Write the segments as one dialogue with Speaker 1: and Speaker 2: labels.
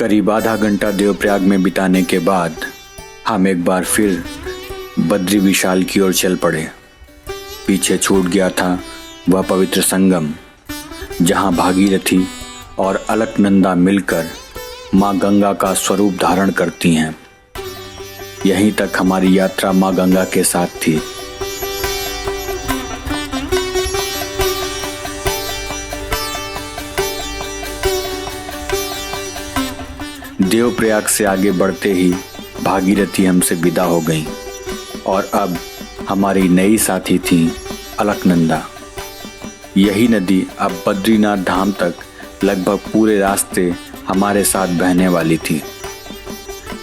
Speaker 1: करीब आधा घंटा देवप्रयाग में बिताने के बाद हम एक बार फिर बद्री विशाल की ओर चल पड़े। पीछे छूट गया था वह पवित्र संगम जहां भागीरथी और अलकनंदा मिलकर मां गंगा का स्वरूप धारण करती हैं। यहीं तक हमारी यात्रा मां गंगा के साथ थी। देवप्रयाग से आगे बढ़ते ही भागीरथी हमसे विदा हो गईं और अब हमारी नई साथी थी अलकनंदा। यही नदी अब बद्रीनाथ धाम तक लगभग पूरे रास्ते हमारे साथ बहने वाली थी।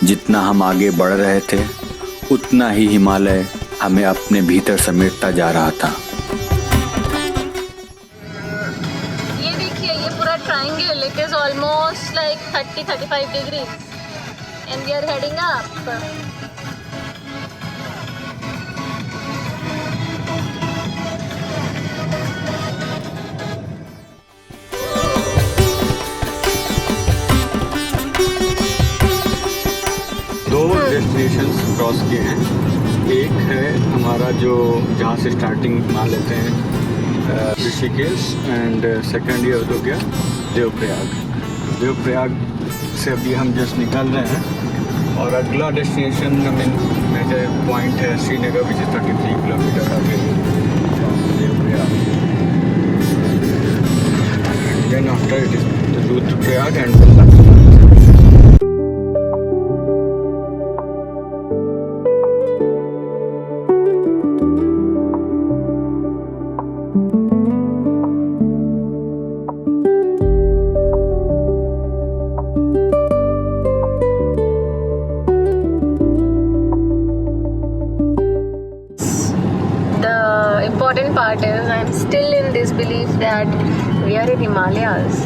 Speaker 1: जितना हम आगे बढ़ रहे थे उतना ही हिमालय हमें अपने भीतर समेटता जा रहा था।
Speaker 2: ये देखिए, ये पूरा triangle, it is almost like 30-35 degree and we are heading up.
Speaker 1: दो डेस्टिनेशंस क्रॉस किए हैं। एक है हमारा जो जहाँ से स्टार्टिंग मान लेते हैं ऋषिकेश, एंड सेकंड ये हो गया देवप्रयाग। देवप्रयाग से अभी हम जस्ट निकल रहे हैं और अगला डेस्टिनेशन मेजर पॉइंट है श्रीनगर, विच इज 33 किलोमीटर आगे Devprayag. Then after it is Rudraprayag and
Speaker 2: Important part is I'm still in this belief that we are in Himalayas.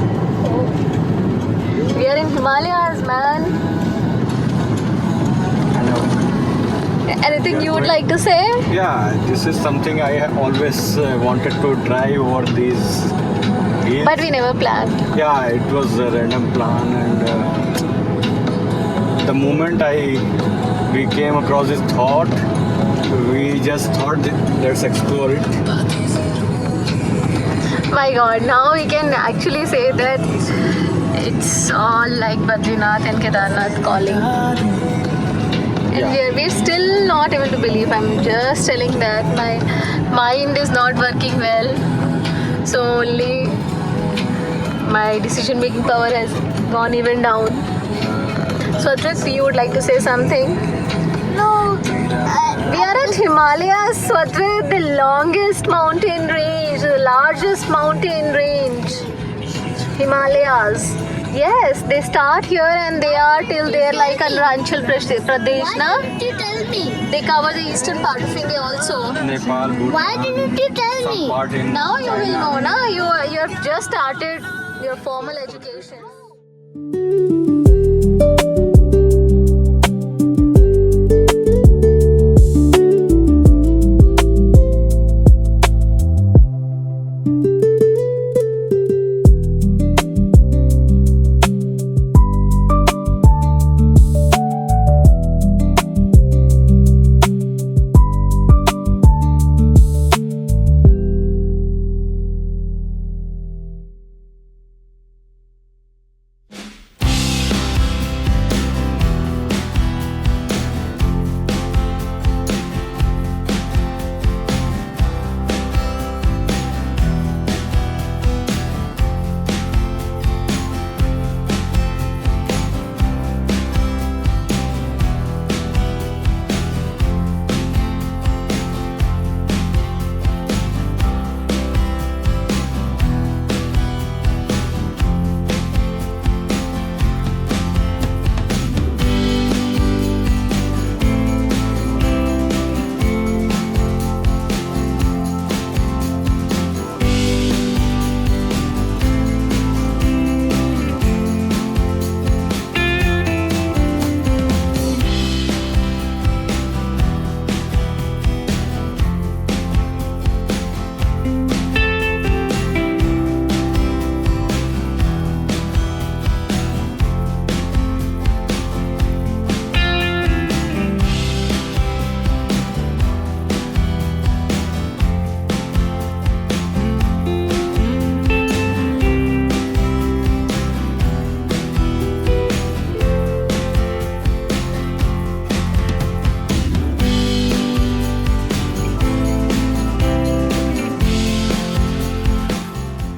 Speaker 2: We are in Himalayas, man. Anything you would like to say?
Speaker 1: Yeah, this is something I have always wanted to drive over these hills.
Speaker 2: But we never planned.
Speaker 1: Yeah, it was a random plan, and the moment we came across this thought, we just thought that let's explore it.
Speaker 2: My God, now we can actually say that it's all like Badrinath and Kedarnath calling. And
Speaker 1: Yeah.
Speaker 2: we're still not able to believe. I'm just telling that my mind is not working well. So only my decision making power has gone even down. So Adrit, you would like to say something?
Speaker 3: No.
Speaker 2: We are at Himalayas, Swadrit, the longest mountain range, the largest mountain range. Himalayas. Yes, they start here and they are till there like Arunachal Pradesh, na?
Speaker 3: Why didn't you tell me?
Speaker 2: They cover the eastern part of India also.
Speaker 1: Nepal, Bhutan.
Speaker 3: Why didn't you tell
Speaker 1: some
Speaker 3: me?
Speaker 1: part in
Speaker 2: Now you will
Speaker 1: China.
Speaker 2: know, na? You have just started your formal education.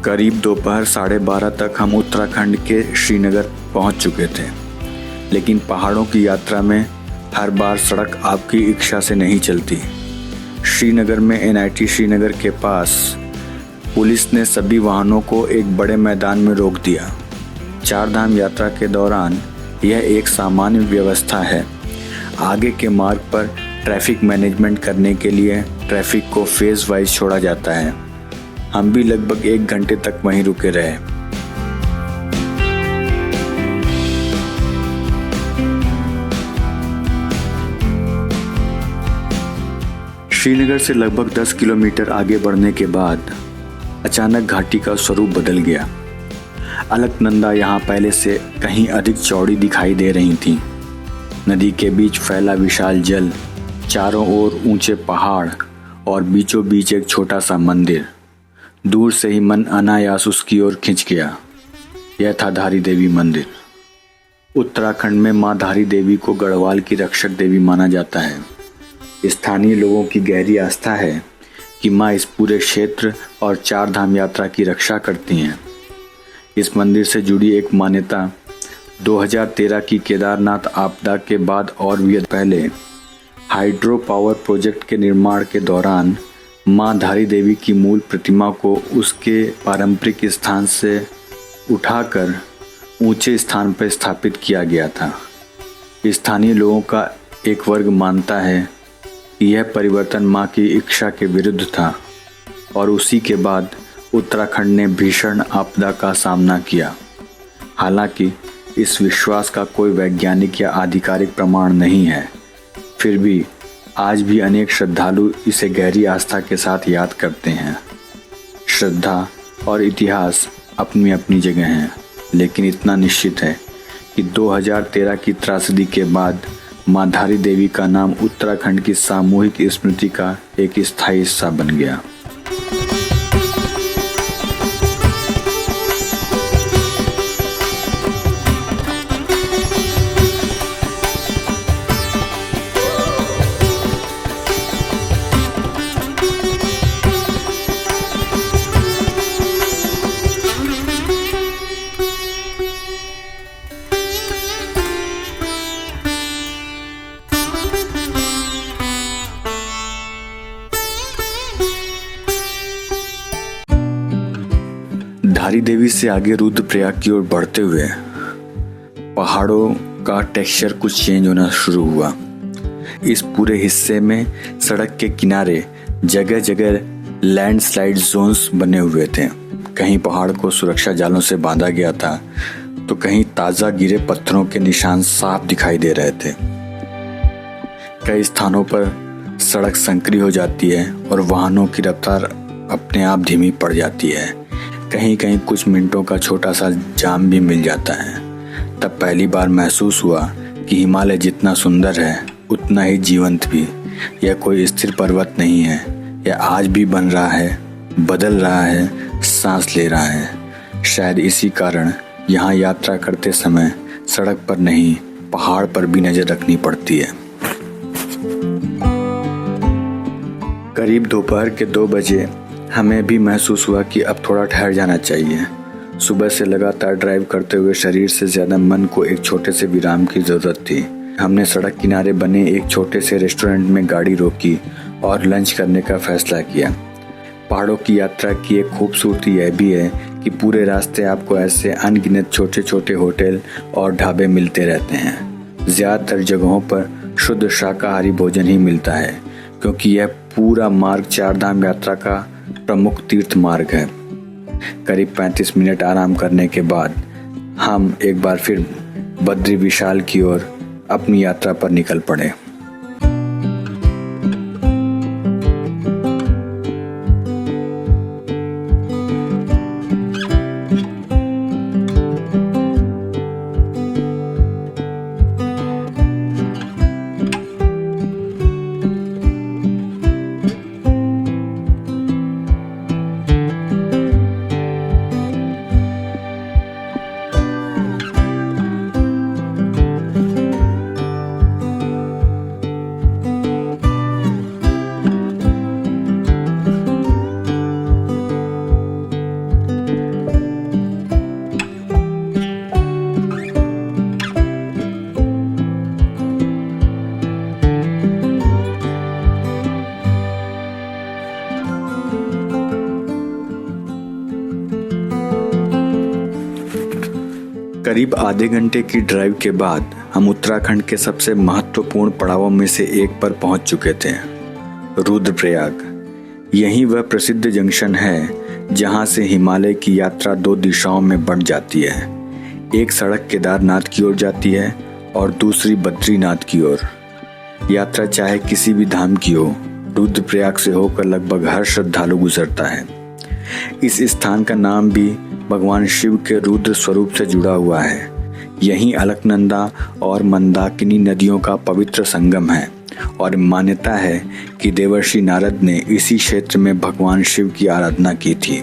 Speaker 1: करीब दोपहर 12:30 तक हम उत्तराखंड के श्रीनगर पहुंच चुके थे, लेकिन पहाड़ों की यात्रा में हर बार सड़क आपकी इच्छा से नहीं चलती। श्रीनगर में NIT श्रीनगर के पास पुलिस ने सभी वाहनों को एक बड़े मैदान में रोक दिया। चार धाम यात्रा के दौरान यह एक सामान्य व्यवस्था है। आगे के मार्ग पर ट्रैफिक मैनेजमेंट करने के लिए ट्रैफिक को फेज वाइज छोड़ा जाता है। हम भी लगभग 1 घंटे तक वहीं रुके रहे। श्रीनगर से लगभग 10 किलोमीटर आगे बढ़ने के बाद अचानक घाटी का स्वरूप बदल गया। अलकनंदा यहाँ पहले से कहीं अधिक चौड़ी दिखाई दे रही थी। नदी के बीच फैला विशाल जल, चारों ओर ऊंचे पहाड़ और बीचों बीच एक छोटा सा मंदिर। दूर से ही मन अनायास उसकी ओर खिंच गया। यह था धारी देवी मंदिर। उत्तराखंड में मां धारी देवी को गढ़वाल की रक्षक देवी माना जाता है। स्थानीय लोगों की गहरी आस्था है कि मां इस पूरे क्षेत्र और चार धाम यात्रा की रक्षा करती हैं। इस मंदिर से जुड़ी एक मान्यता 2013 की केदारनाथ आपदा के बाद और भी पहले हाइड्रो पावर प्रोजेक्ट के निर्माण के दौरान मां धारी देवी की मूल प्रतिमा को उसके पारंपरिक स्थान से उठाकर ऊंचे स्थान पर स्थापित किया गया था। स्थानीय लोगों का एक वर्ग मानता है कि यह परिवर्तन मां की इच्छा के विरुद्ध था और उसी के बाद उत्तराखंड ने भीषण आपदा का सामना किया। हालांकि इस विश्वास का कोई वैज्ञानिक या आधिकारिक प्रमाण नहीं है, फिर भी आज भी अनेक श्रद्धालु इसे गहरी आस्था के साथ याद करते हैं। श्रद्धा और इतिहास अपनी अपनी जगह हैं, लेकिन इतना निश्चित है कि 2013 की त्रासदी के बाद मां धारी देवी का नाम उत्तराखंड की सामूहिक स्मृति का एक स्थायी हिस्सा बन गया। धारी देवी से आगे रुद्रप्रयाग की ओर बढ़ते हुए पहाड़ों का टेक्सचर कुछ चेंज होना शुरू हुआ। इस पूरे हिस्से में सड़क के किनारे जगह जगह लैंडस्लाइड जोन्स बने हुए थे। कहीं पहाड़ को सुरक्षा जालों से बांधा गया था, तो कहीं ताजा गिरे पत्थरों के निशान साफ दिखाई दे रहे थे। कई स्थानों पर सड़क संकरी हो जाती है और वाहनों की रफ्तार अपने आप धीमी पड़ जाती है। कहीं कहीं कुछ मिनटों का छोटा सा जाम भी मिल जाता है। तब पहली बार महसूस हुआ कि हिमालय जितना सुंदर है उतना ही जीवंत भी। यह कोई स्थिर पर्वत नहीं है, यह आज भी बन रहा है, बदल रहा है, सांस ले रहा है। शायद इसी कारण यहाँ यात्रा करते समय सड़क पर नहीं, पहाड़ पर भी नजर रखनी पड़ती है। करीब दोपहर के 2 बजे हमें भी महसूस हुआ कि अब थोड़ा ठहर जाना चाहिए। सुबह से लगातार ड्राइव करते हुए शरीर से ज्यादा मन को एक छोटे से विराम की जरूरत थी। हमने सड़क किनारे बने एक छोटे से रेस्टोरेंट में गाड़ी रोकी और लंच करने का फैसला किया। पहाड़ों की यात्रा की एक खूबसूरती यह भी है कि पूरे रास्ते आपको ऐसे अनगिनत छोटे छोटे होटल और ढाबे मिलते रहते हैं। ज्यादातर जगहों पर शुद्ध शाकाहारी भोजन ही मिलता है, क्योंकि यह पूरा मार्ग चारधाम यात्रा का प्रमुख तीर्थ मार्ग है। करीब 35 मिनट आराम करने के बाद हम एक बार फिर बद्री विशाल की ओर अपनी यात्रा पर निकल पड़े। करीब आधे घंटे की ड्राइव के बाद हम उत्तराखंड के सबसे महत्वपूर्ण पड़ावों में से एक पर पहुंच चुके थे, रुद्रप्रयाग। यही वह प्रसिद्ध जंक्शन है जहां से हिमालय की यात्रा 2 दिशाओं में बढ़ जाती है। एक सड़क केदारनाथ की ओर जाती है और दूसरी बद्रीनाथ की ओर। यात्रा चाहे किसी भी धाम की हो, रुद्रप्रयाग से होकर लगभग हर श्रद्धालु गुजरता है। इस स्थान का नाम भी भगवान शिव के रुद्र स्वरूप से जुड़ा हुआ है। यहीं अलकनंदा और मंदाकिनी नदियों का पवित्र संगम है और मान्यता है कि देवर्षि नारद ने इसी क्षेत्र में भगवान शिव की आराधना की थी।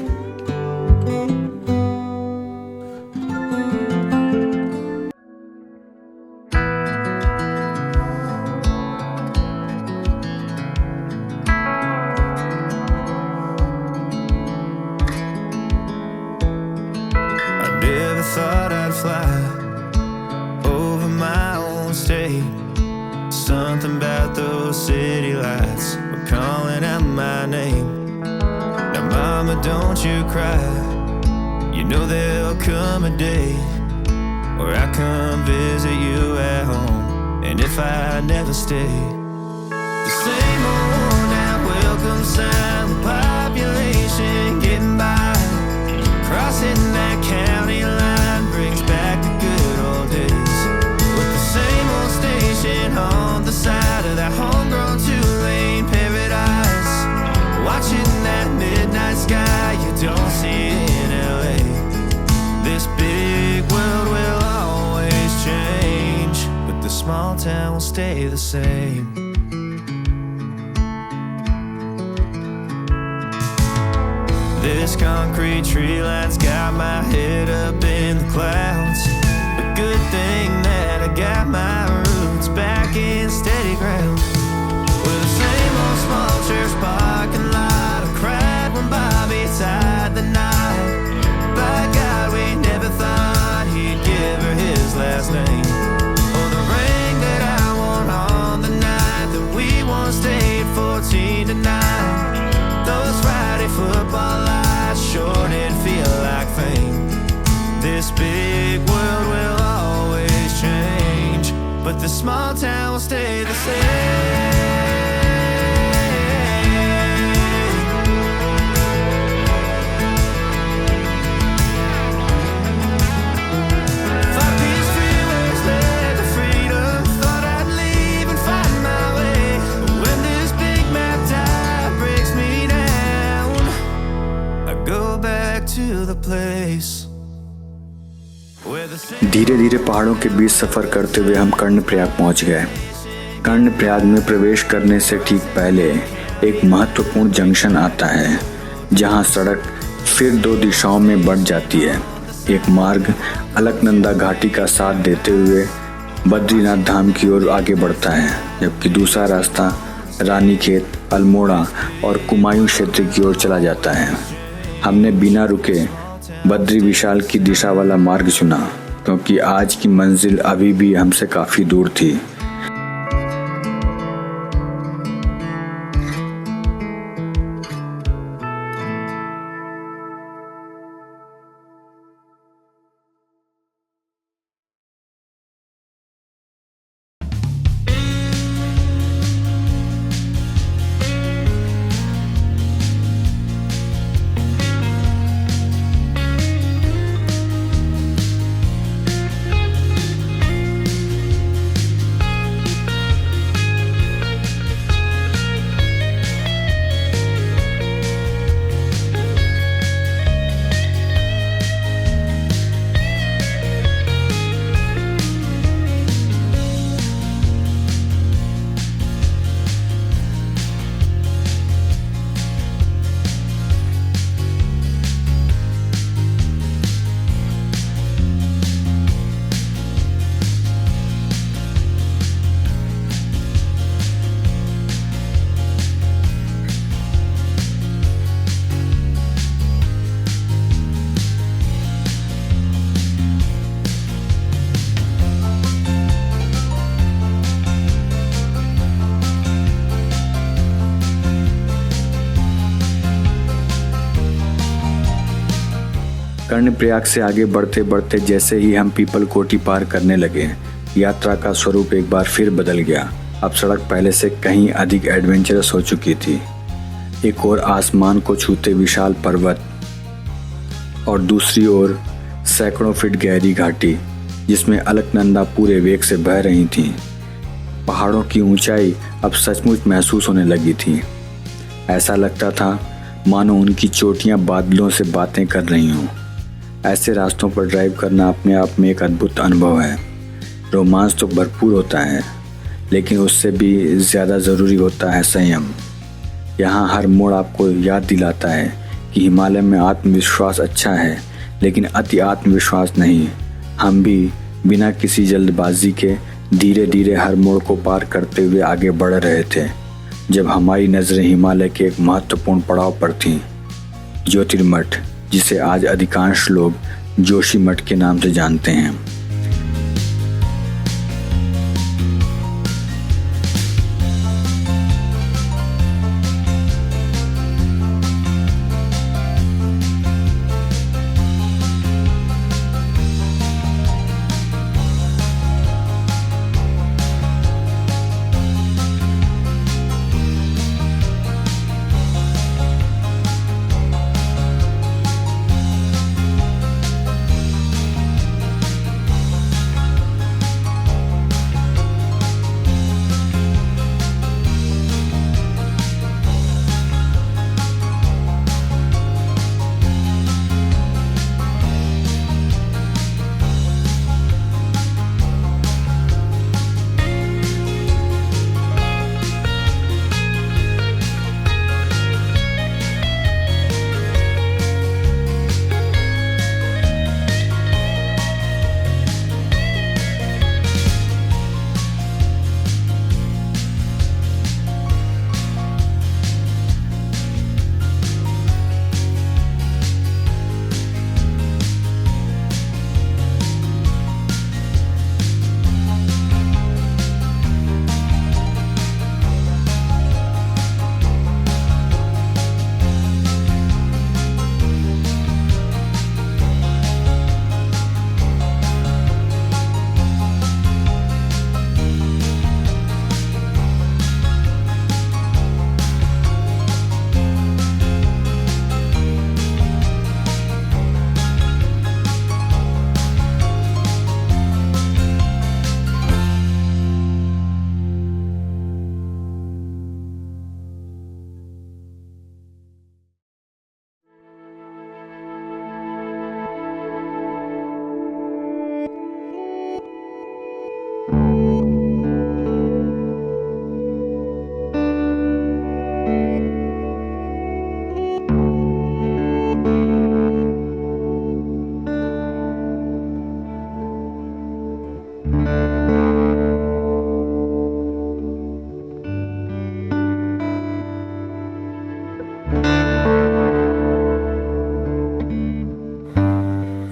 Speaker 4: Thought I'd fly over my own state. Something about those city lights were calling out my name. Now mama, don't you cry. You know there'll come a day where I come visit you at home. And if I never stay, the same old worn out welcome sign, the population getting by, crossing that county line brings back the good old days. With the same old station on the side of that homegrown 2-lane paradise, watching that midnight sky you don't see in LA. This big world will always change, but the small town will stay the same. This concrete tree line's got my head up in the clouds. A good thing that I got my roots back in steady ground. With the same old small church parking lot, I cried when Bobby tied the knot. By God, we never thought he'd give her his last name. Oh, the ring that I wore on the night that we once stayed 14 tonight. Those Friday football lights sure did feel like fame. This big world will always change, but the small town will stay the same. Thought these freeways led to freedom, thought I'd leave and find my way. But when this big map tide breaks me down, I go back to the place.
Speaker 1: धीरे धीरे पहाड़ों के बीच सफर करते हुए हम कर्णप्रयाग पहुंच गए। कर्णप्रयाग में प्रवेश करने से ठीक पहले एक महत्वपूर्ण जंक्शन आता है जहां सड़क फिर 2 दिशाओं में बढ़ जाती है। एक मार्ग अलकनंदा घाटी का साथ देते हुए बद्रीनाथ धाम की ओर आगे बढ़ता है, जबकि दूसरा रास्ता रानीखेत, अल्मोड़ा और कुमायूं क्षेत्र की ओर चला जाता है। हमने बिना रुके बद्री विशाल की दिशा वाला मार्ग चुना क्योंकि आज की मंजिल अभी भी हमसे काफी दूर थी। कर्णप्रयाग से आगे बढ़ते बढ़ते जैसे ही हम पीपल कोटी पार करने लगे, यात्रा का स्वरूप एक बार फिर बदल गया। अब सड़क पहले से कहीं अधिक एडवेंचरस हो चुकी थी। एक ओर आसमान को छूते विशाल पर्वत और दूसरी ओर सैकड़ों फीट गहरी घाटी जिसमें अलकनंदा पूरे वेग से बह रही थी। पहाड़ों की ऊंचाई अब सचमुच महसूस होने लगी थी। ऐसा लगता था मानो उनकी चोटियां बादलों से बातें कर रही हों। ऐसे रास्तों पर ड्राइव करना अपने आप में एक अद्भुत अनुभव है। रोमांच तो भरपूर होता है, लेकिन उससे भी ज़्यादा ज़रूरी होता है संयम। यहाँ हर मोड़ आपको याद दिलाता है कि हिमालय में आत्मविश्वास अच्छा है, लेकिन अति आत्मविश्वास नहीं। हम भी बिना किसी जल्दबाजी के धीरे धीरे हर मोड़ को पार करते हुए आगे बढ़ रहे थे, जब हमारी नज़रें हिमालय के एक महत्वपूर्ण पड़ाव पर थीं, ज्योतिर्मठ, जिसे आज अधिकांश लोग जोशीमठ के नाम से जानते हैं।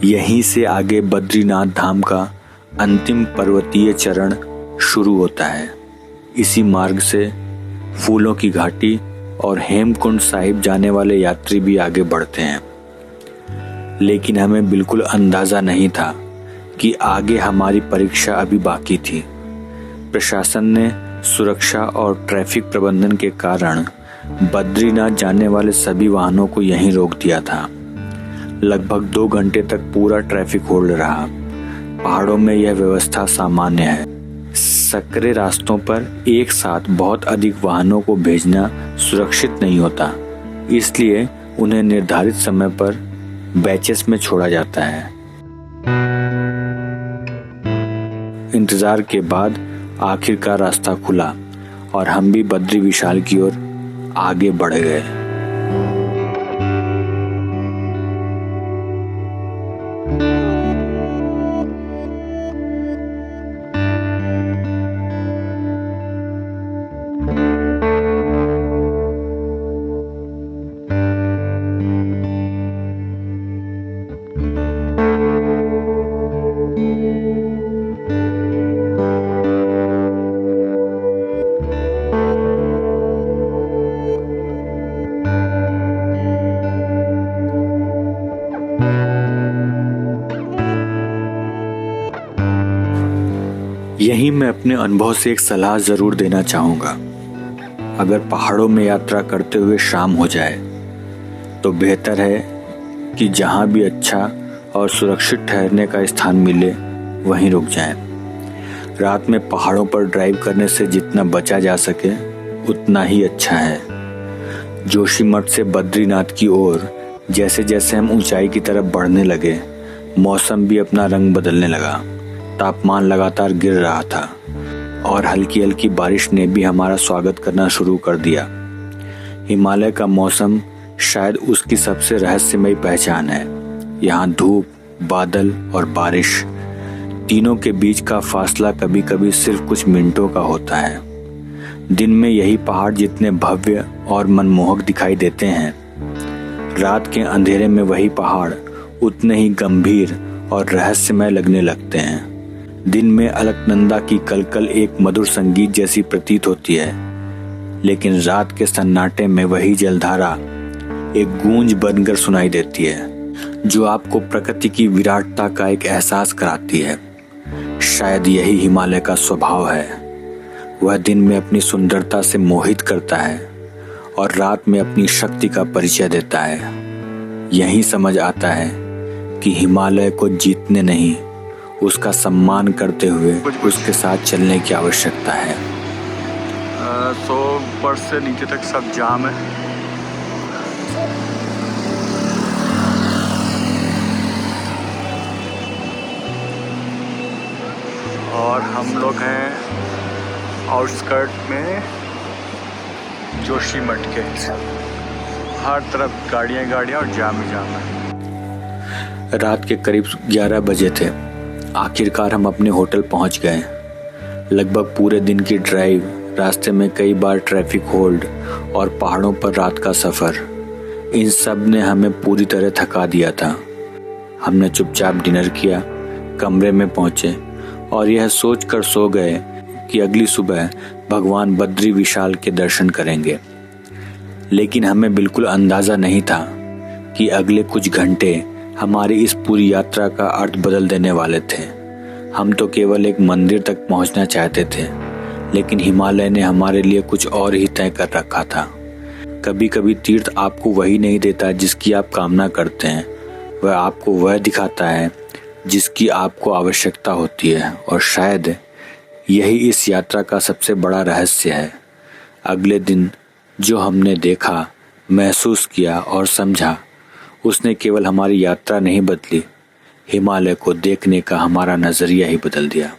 Speaker 1: यहीं से आगे बद्रीनाथ धाम का अंतिम पर्वतीय चरण शुरू होता है। इसी मार्ग से फूलों की घाटी और हेमकुंड साहिब जाने वाले यात्री भी आगे बढ़ते हैं। लेकिन हमें बिल्कुल अंदाजा नहीं था कि आगे हमारी परीक्षा अभी बाकी थी। प्रशासन ने सुरक्षा और ट्रैफिक प्रबंधन के कारण बद्रीनाथ जाने वाले सभी वाहनों को यहीं रोक दिया था। लगभग 2 घंटे तक पूरा ट्रैफिक होल्ड रहा। पहाड़ों में यह व्यवस्था सामान्य है। सकरे रास्तों पर एक साथ बहुत अधिक वाहनों को भेजना सुरक्षित नहीं होता, इसलिए उन्हें निर्धारित समय पर बैचेस में छोड़ा जाता है। इंतजार के बाद आखिरकार रास्ता खुला और हम भी बद्री विशाल की ओर आगे बढ़ गए। यहीं मैं अपने अनुभव से एक सलाह ज़रूर देना चाहूँगा। अगर पहाड़ों में यात्रा करते हुए शाम हो जाए तो बेहतर है कि जहाँ भी अच्छा और सुरक्षित ठहरने का स्थान मिले वहीं रुक जाएं। रात में पहाड़ों पर ड्राइव करने से जितना बचा जा सके उतना ही अच्छा है। जोशीमठ से बद्रीनाथ की ओर जैसे जैसे हम ऊंचाई की तरफ बढ़ने लगे, मौसम भी अपना रंग बदलने लगा। तापमान लगातार गिर रहा था और हल्की हल्की बारिश ने भी हमारा स्वागत करना शुरू कर दिया। हिमालय का मौसम शायद उसकी सबसे रहस्यमयी पहचान है। यहाँ धूप, बादल और बारिश तीनों के बीच का फासला कभी कभी सिर्फ कुछ मिनटों का होता है। दिन में यही पहाड़ जितने भव्य और मनमोहक दिखाई देते हैं, रात के अंधेरे में वही पहाड़ उतने ही गंभीर और रहस्यमय लगने लगते हैं। दिन में अलकनंदा की कलकल एक मधुर संगीत जैसी प्रतीत होती है, लेकिन रात के सन्नाटे में वही जलधारा एक गूंज बनकर सुनाई देती है, जो आपको प्रकृति की विराटता का एक एहसास कराती है। शायद यही हिमालय का स्वभाव है। वह दिन में अपनी सुंदरता से मोहित करता है और रात में अपनी शक्ति का परिचय देता है। यही समझ आता है कि हिमालय को जीतने नहीं, उसका सम्मान करते हुए उसके साथ चलने की आवश्यकता है। 100 ऊपर से नीचे तक सब जाम है। और हम लोग हैं आउटस्कर्ट में जोशीमठ के। हर तरफ गाड़ियाँ और जाम ही जाम है। रात के करीब 11 बजे थे। आखिरकार हम अपने होटल पहुंच गए। लगभग पूरे दिन की ड्राइव, रास्ते में कई बार ट्रैफिक होल्ड और पहाड़ों पर रात का सफ़र, इन सब ने हमें पूरी तरह थका दिया था। हमने चुपचाप डिनर किया, कमरे में पहुंचे और यह सोचकर सो गए कि अगली सुबह भगवान बद्री विशाल के दर्शन करेंगे। लेकिन हमें बिल्कुल अंदाज़ा नहीं था कि अगले कुछ घंटे हमारी इस पूरी यात्रा का अर्थ बदल देने वाले थे। हम तो केवल एक मंदिर तक पहुंचना चाहते थे, लेकिन हिमालय ने हमारे लिए कुछ और ही तय कर रखा था। कभी कभी तीर्थ आपको वही नहीं देता जिसकी आप कामना करते हैं, वह आपको वह दिखाता है जिसकी आपको आवश्यकता होती है। और शायद यही इस यात्रा का सबसे बड़ा रहस्य है। अगले दिन जो हमने देखा, महसूस किया और समझा, उसने केवल हमारी यात्रा नहीं बदली, हिमालय को देखने का हमारा नज़रिया ही बदल दिया।